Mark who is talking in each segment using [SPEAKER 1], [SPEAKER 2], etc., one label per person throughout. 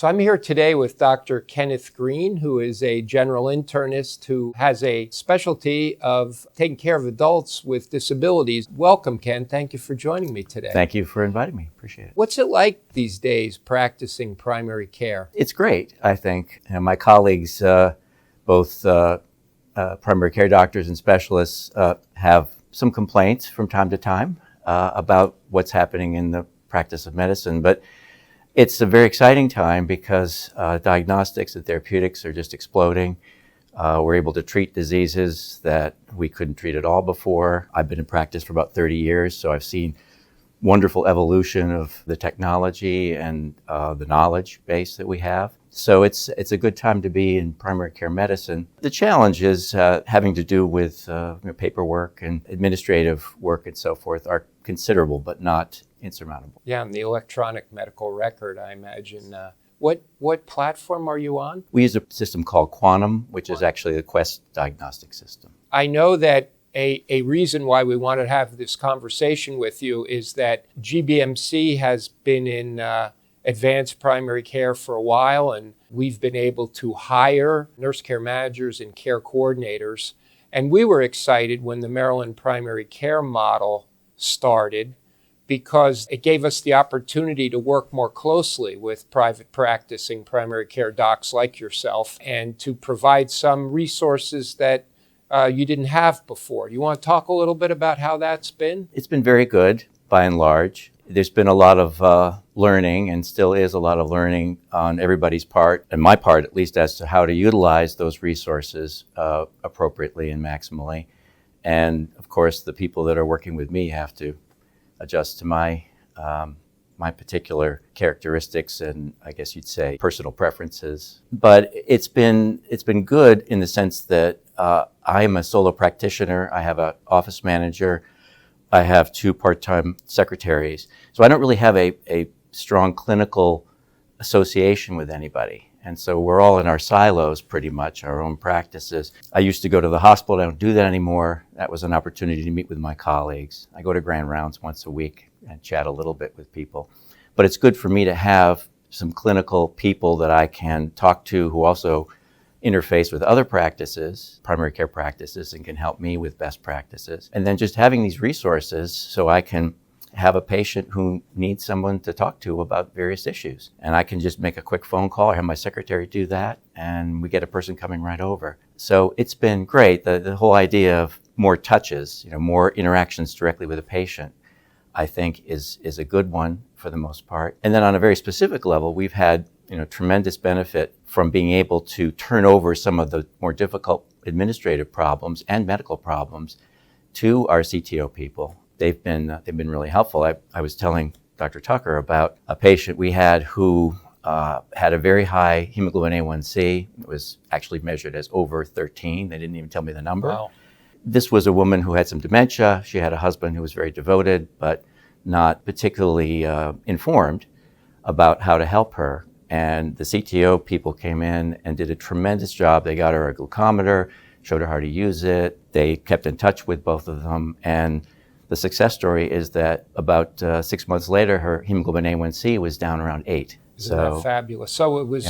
[SPEAKER 1] So I'm here today with Dr. Kenneth Greene, who is a general internist who has a specialty of taking care of adults with disabilities. Welcome, Ken. Thank you for joining me today.
[SPEAKER 2] Thank you for inviting me. Appreciate it.
[SPEAKER 1] What's it like these days practicing primary care?
[SPEAKER 2] It's great, I think. My colleagues, both primary care doctors and specialists, have some complaints from time to time about what's happening in the practice of medicine. But it's a very exciting time because diagnostics and therapeutics are just exploding. We're able to treat diseases that we couldn't treat at all before. I've been in practice for about 30 years, so I've seen wonderful evolution of the technology and the knowledge base that we have. So it's a good time to be in primary care medicine. The challenge is having to do with paperwork and administrative work and so forth are considerable, but not insurmountable.
[SPEAKER 1] Yeah, and the electronic medical record, I imagine. What platform are you on?
[SPEAKER 2] We use a system called Quantum, which is actually the Quest diagnostic system.
[SPEAKER 1] I know that a reason why we wanted to have this conversation with you is that GBMC has been in advanced primary care for a while, and we've been able to hire nurse care managers and care coordinators. And we were excited when the Maryland primary care model started because it gave us the opportunity to work more closely with private practicing primary care docs like yourself and to provide some resources that you didn't have before. You want to talk a little bit about how that's been?
[SPEAKER 2] It's been very good, by and large. There's been a lot of learning, and still is a lot of learning on everybody's part, and my part at least, as to how to utilize those resources appropriately and maximally. And of course, the people that are working with me have to adjust to my particular characteristics and, I guess you'd say, personal preferences. But it's been good in the sense that I am a solo practitioner. I have an office manager. I have 2 part-time secretaries. So I don't really have a strong clinical association with anybody. And so we're all in our silos pretty much, our own practices. I used to go to the hospital. I don't do that anymore. That was an opportunity to meet with my colleagues. I go to grand rounds once a week and chat a little bit with people. But it's good for me to have some clinical people that I can talk to who also interface with other practices, primary care practices, and can help me with best practices. And then just having these resources so I can have a patient who needs someone to talk to about various issues. And I can just make a quick phone call, I have my secretary do that, and we get a person coming right over. So it's been great. The whole idea of more touches, more interactions directly with a patient, I think is a good one for the most part. And then on a very specific level, we've had tremendous benefit from being able to turn over some of the more difficult administrative problems and medical problems to our CTO people. They've been really helpful. I was telling Dr. Tucker about a patient we had who had a very high hemoglobin A1C. It was actually measured as over 13. They didn't even tell me the number.
[SPEAKER 1] Wow.
[SPEAKER 2] This was a woman who had some dementia. She had a husband who was very devoted, but not particularly informed about how to help her. And the CTO people came in and did a tremendous job. They got her a glucometer, showed her how to use it. They kept in touch with both of them. And the success story is that about 6 months later, her hemoglobin A1C was down around 8.
[SPEAKER 1] Isn't that fabulous? So it was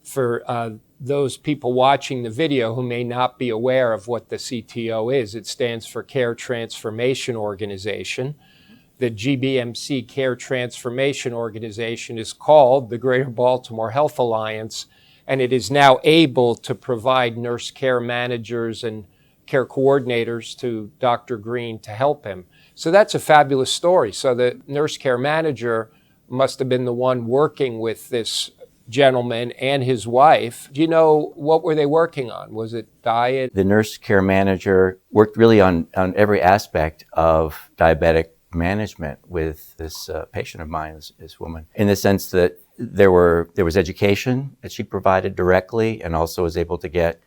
[SPEAKER 1] for those people watching the video who may not be aware of what the CTO is, it stands for Care Transformation Organization. The GBMC Care Transformation Organization is called the Greater Baltimore Health Alliance, and it is now able to provide nurse care managers and care coordinators to Dr. Greene to help him. So that's a fabulous story. So the nurse care manager must have been the one working with this gentleman and his wife. Do you know, what were they working on? Was it diet?
[SPEAKER 2] The nurse care manager worked really on every aspect of diabetic management with this patient of mine, this woman, in the sense that there was education that she provided directly, and also was able to get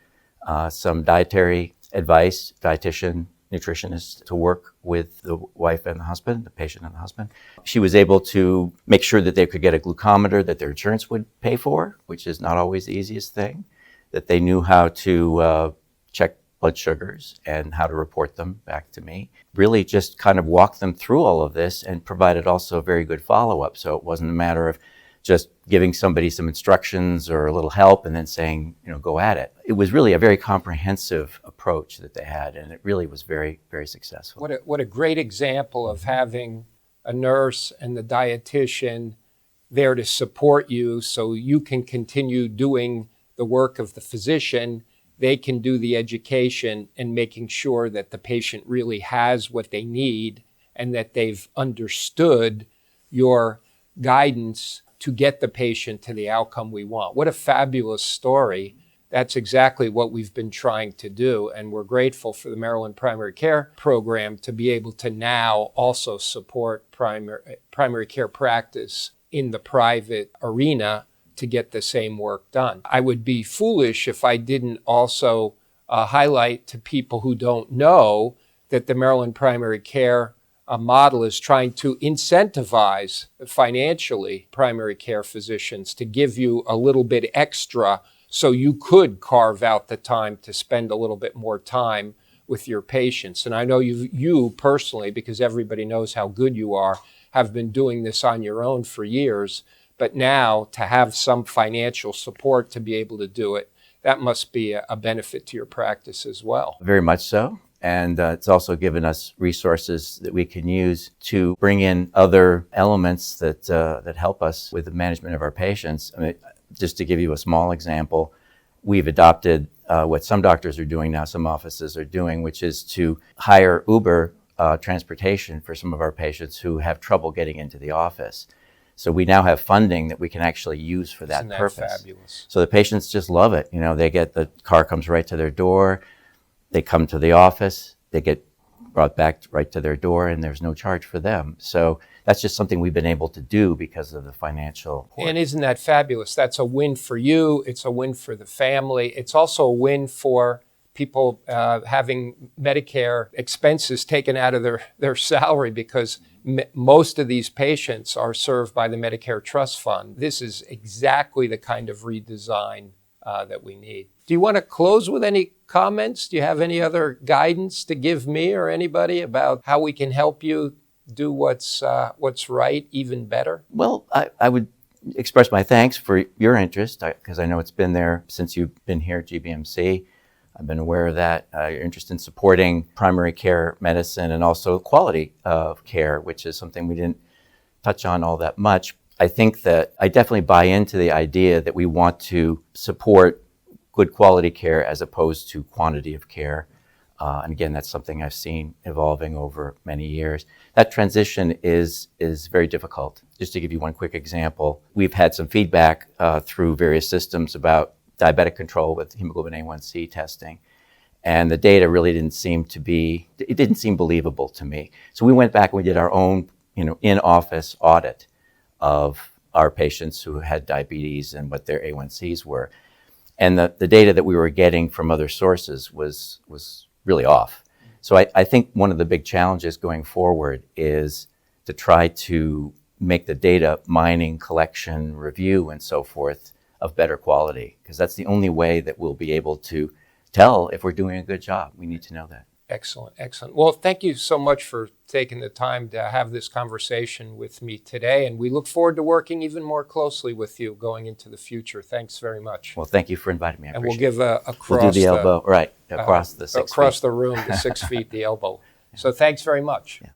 [SPEAKER 2] some dietary advice, dietitian, nutritionist, to work with the wife and the husband, the patient and the husband. She was able to make sure that they could get a glucometer that their insurance would pay for, which is not always the easiest thing, that they knew how to check blood sugars and how to report them back to me. Really just kind of walk them through all of this and provided also very good follow-up. So it wasn't a matter of just giving somebody some instructions or a little help and then saying, go at it. It was really a very comprehensive approach that they had, and it really was very, very successful.
[SPEAKER 1] What a great example of having a nurse and the dietitian there to support you so you can continue doing the work of the physician. They can do the education and making sure that the patient really has what they need and that they've understood your guidance to get the patient to the outcome we want. What a fabulous story. That's exactly what we've been trying to do. And we're grateful for the Maryland Primary Care Program to be able to now also support primary care practice in the private arena to get the same work done. I would be foolish if I didn't also highlight to people who don't know that the Maryland Primary Care model is trying to incentivize financially primary care physicians to give you a little bit extra so you could carve out the time to spend a little bit more time with your patients. And I know you personally, because everybody knows how good you are, have been doing this on your own for years, but now to have some financial support to be able to do it, that must be a benefit to your practice as well.
[SPEAKER 2] Very much so. And it's also given us resources that we can use to bring in other elements that help us with the management of our patients. I mean, just to give you a small example, we've adopted what some doctors are doing now, some offices are doing, which is to hire Uber transportation for some of our patients who have trouble getting into the office. So we now have funding that we can actually use for that purpose.
[SPEAKER 1] Isn't that fabulous?
[SPEAKER 2] So the patients just love it. They get the car comes right to their door. They come to the office, they get brought back right to their door, and there's no charge for them. So that's just something we've been able to do because of the financial support.
[SPEAKER 1] And isn't that fabulous? That's a win for you. It's a win for the family. It's also a win for people having Medicare expenses taken out of their salary, because most of these patients are served by the Medicare Trust Fund. This is exactly the kind of redesign that we need. Do you want to close with any comments? Do you have any other guidance to give me or anybody about how we can help you do what's right even better?
[SPEAKER 2] Well, I would express my thanks for your interest, because I know it's been there since you've been here at GBMC. I've been aware of that. Your interest in supporting primary care medicine and also quality of care, which is something we didn't touch on all that much. I think that I definitely buy into the idea that we want to support good quality care as opposed to quantity of care. And again, that's something I've seen evolving over many years. That transition is very difficult. Just to give you one quick example, we've had some feedback through various systems about diabetic control with hemoglobin A1C testing. And the data really didn't seem believable to me. So we went back and we did our own, in-office audit of our patients who had diabetes and what their A1Cs were. And the data that we were getting from other sources was really off. So I think one of the big challenges going forward is to try to make the data mining, collection, review, and so forth of better quality, because that's the only way that we'll be able to tell if we're doing a good job. We need to know that.
[SPEAKER 1] Excellent, excellent. Well, thank you so much for taking the time to have this conversation with me today, and we look forward to working even more closely with you going into the future. Thanks very much.
[SPEAKER 2] Well, thank you for inviting me. I
[SPEAKER 1] and we'll
[SPEAKER 2] appreciate
[SPEAKER 1] give across
[SPEAKER 2] we'll do the elbow, right, across the 6 feet.
[SPEAKER 1] Across the room, the 6 feet, the elbow. So thanks very much.
[SPEAKER 2] Yeah.